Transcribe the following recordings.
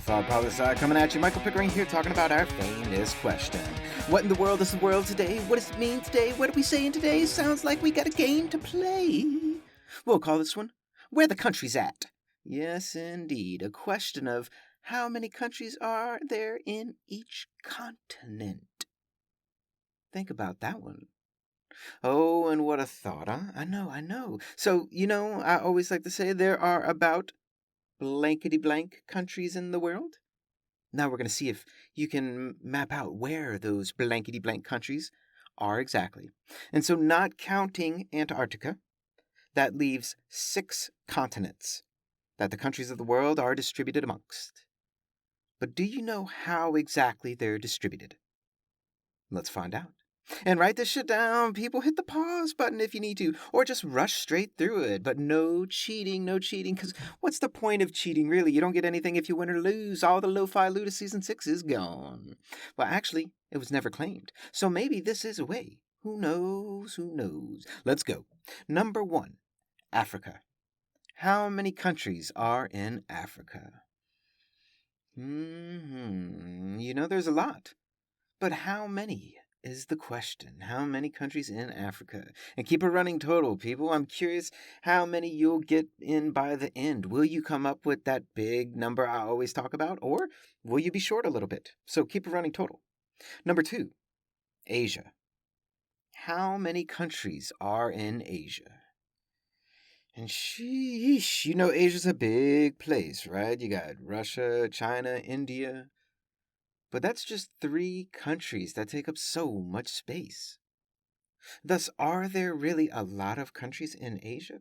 Lofi Poli Sci coming at you. Michael Pickering here talking about our famous question. What in the world is the world today? What does it mean today? What are we saying today? Sounds like we got a game to play. We'll call this one, Where the Country's At. Yes, indeed. A question of how many countries are there in each continent. Think about that one. Oh, and what a thought, huh? I know. So, I always like to say there are about blankety blank countries in the world. Now we're going to see if you can map out where those blankety blank countries are exactly. And so, not counting Antarctica, that leaves 6 continents that the countries of the world are distributed amongst. But do you know how exactly they're distributed? Let's find out. And write this shit down. People, hit the pause button if you need to, or just rush straight through it. But no cheating, because what's the point of cheating, really? You don't get anything if you win or lose. All the lo-fi loot of Season 6 is gone. Well, actually, it was never claimed. So maybe this is a way. Who knows? Let's go. Number 1, Africa. How many countries are in Africa? There's a lot. But how many is the question? How many countries in Africa? And keep a running total, people. I'm curious how many you'll get in by the end. Will you come up with that big number I always talk about, or will you be short a little bit? So keep a running total. Number 2, Asia. How many countries are in Asia? And sheesh, Asia's a big place, right? You got Russia, China, India. But that's just 3 countries that take up so much space. Thus, are there really a lot of countries in Asia? ?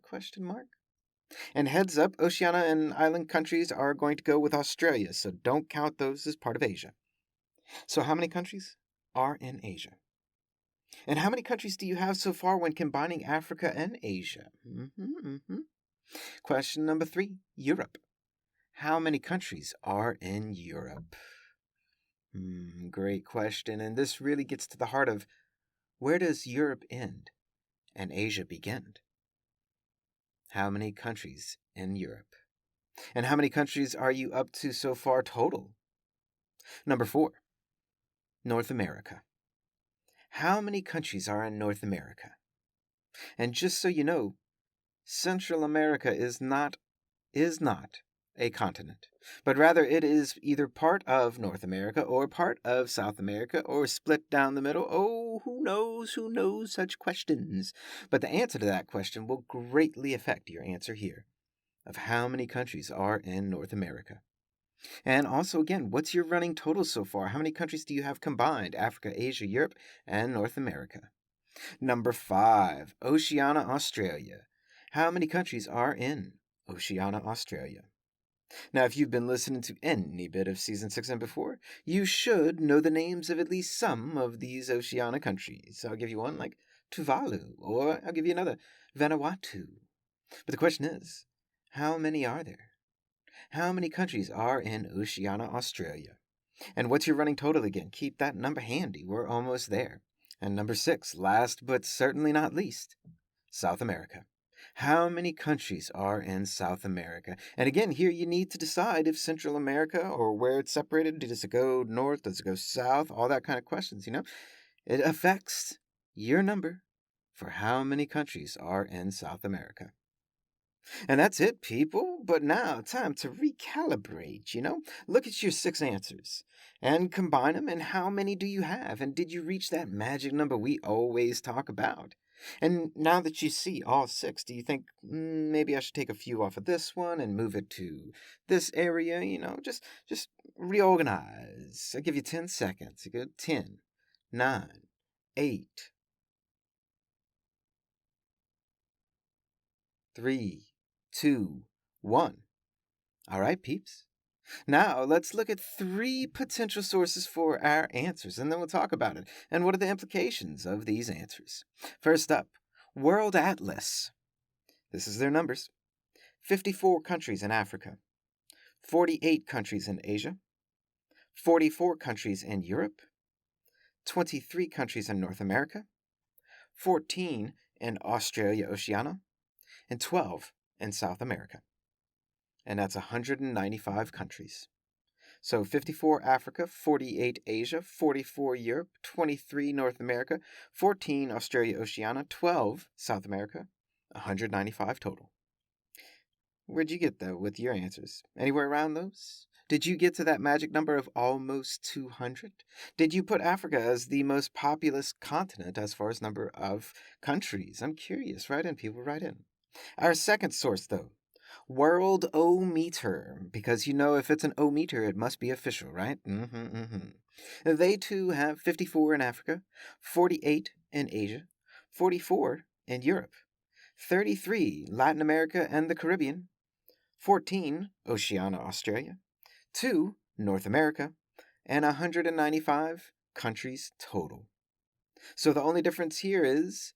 And heads up, Oceania and island countries are going to go with Australia, so don't count those as part of Asia. So how many countries are in Asia? And how many countries do you have so far when combining Africa and Asia? Question number 3, Europe. How many countries are in Europe? Great question, and this really gets to the heart of where does Europe end and Asia begin? How many countries in Europe? And how many countries are you up to so far total? Number 4, North America. How many countries are in North America? And just so you know, Central America is not a continent, but rather it is either part of North America or part of South America or split down the middle. Oh, who knows such questions? But the answer to that question will greatly affect your answer here of how many countries are in North America. And also, again, what's your running total so far? How many countries do you have combined? Africa, Asia, Europe, and North America. Number 5, Oceania, Australia. How many countries are in Oceania, Australia? Now, if you've been listening to any bit of Season 6 and before, you should know the names of at least some of these Oceania countries. I'll give you one like Tuvalu, or I'll give you another, Vanuatu. But the question is, how many are there? How many countries are in Oceania, Australia? And what's your running total again? Keep that number handy. We're almost there. And number 6, last but certainly not least, South America. How many countries are in South America? And again, here you need to decide if Central America or where it's separated. Does it go north? Does it go south? All that kind of questions, It affects your number for how many countries are in South America. And that's it, people. But now, time to recalibrate, Look at your 6 answers and combine them, and how many do you have? And did you reach that magic number we always talk about? And now that you see all 6, do you think, maybe I should take a few off of this one and move it to this area? Just reorganize. I'll give you 10 seconds. You go 10, 9, 8, 3, 2, 1. All right, peeps. Now, let's look at 3 potential sources for our answers, and then we'll talk about it. And what are the implications of these answers? First up, World Atlas. This is their numbers. 54 countries in Africa, 48 countries in Asia, 44 countries in Europe, 23 countries in North America, 14 in Australia, Oceania, and 12 in South America. And that's 195 countries. So 54 Africa, 48 Asia, 44 Europe, 23 North America, 14 Australia Oceania, 12 South America, 195 total. Where'd you get that with your answers? Anywhere around those? Did you get to that magic number of almost 200? Did you put Africa as the most populous continent as far as number of countries? I'm curious. Write in, people, write in. Our second source, though, World-O-Meter, because if it's an O-meter, it must be official, right? They too have 54 in Africa, 48 in Asia, 44 in Europe, 33 Latin America and the Caribbean, 14 Oceania, Australia, 2 North America, and 195 countries total. So the only difference here is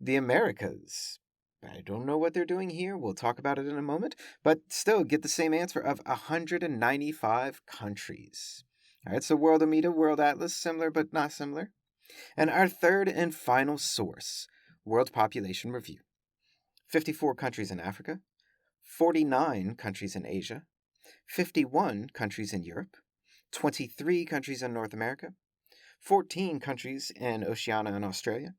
the Americas. I don't know what they're doing here. We'll talk about it in a moment, but still get the same answer of 195 countries. All right, so Worldometer, World Atlas, similar but not similar. And our third and final source, World Population Review. 54 countries in Africa, 49 countries in Asia, 51 countries in Europe, 23 countries in North America, 14 countries in Oceania and Australia,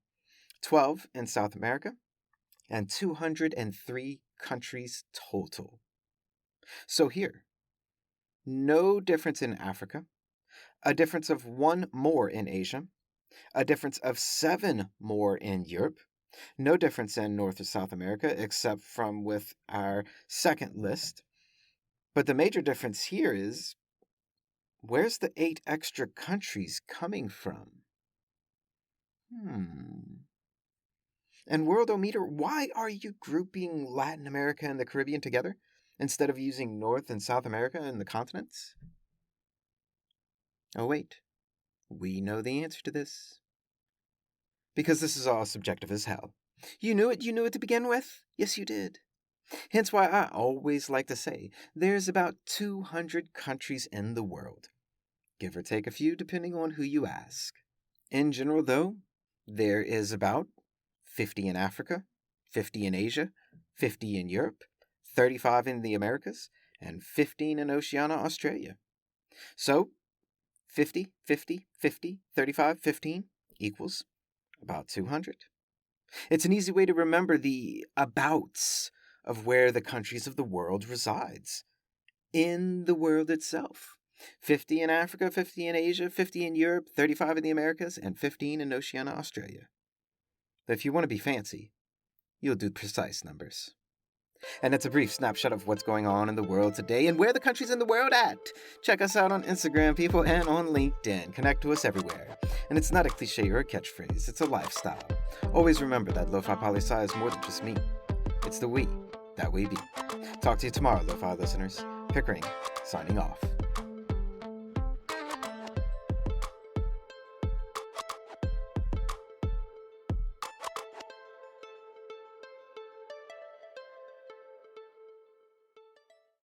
12 in South America, and 203 countries total. So here, no difference in Africa, a difference of 1 more in Asia, a difference of 7 more in Europe, no difference in North or South America except from with our second list. But the major difference here is, where's the 8 extra countries coming from? And Worldometer, why are you grouping Latin America and the Caribbean together instead of using North and South America and the continents? Oh wait, we know the answer to this. Because this is all subjective as hell. You knew it to begin with? Yes, you did. Hence why I always like to say there's about 200 countries in the world. Give or take a few depending on who you ask. In general, though, there is about 50 in Africa, 50 in Asia, 50 in Europe, 35 in the Americas, and 15 in Oceania, Australia. So, 50, 50, 50, 35, 15 equals about 200. It's an easy way to remember the abouts of where the countries of the world resides. In the world itself. 50 in Africa, 50 in Asia, 50 in Europe, 35 in the Americas, and 15 in Oceania, Australia. But if you want to be fancy, you'll do precise numbers. And it's a brief snapshot of what's going on in the world today and where the countries in the world at. Check us out on Instagram, people, and on LinkedIn. Connect to us everywhere. And it's not a cliche or a catchphrase, it's a lifestyle. Always remember that Lofi Poli Sci is more than just me. It's the we that we be. Talk to you tomorrow, Lofi listeners. Pickering, signing off.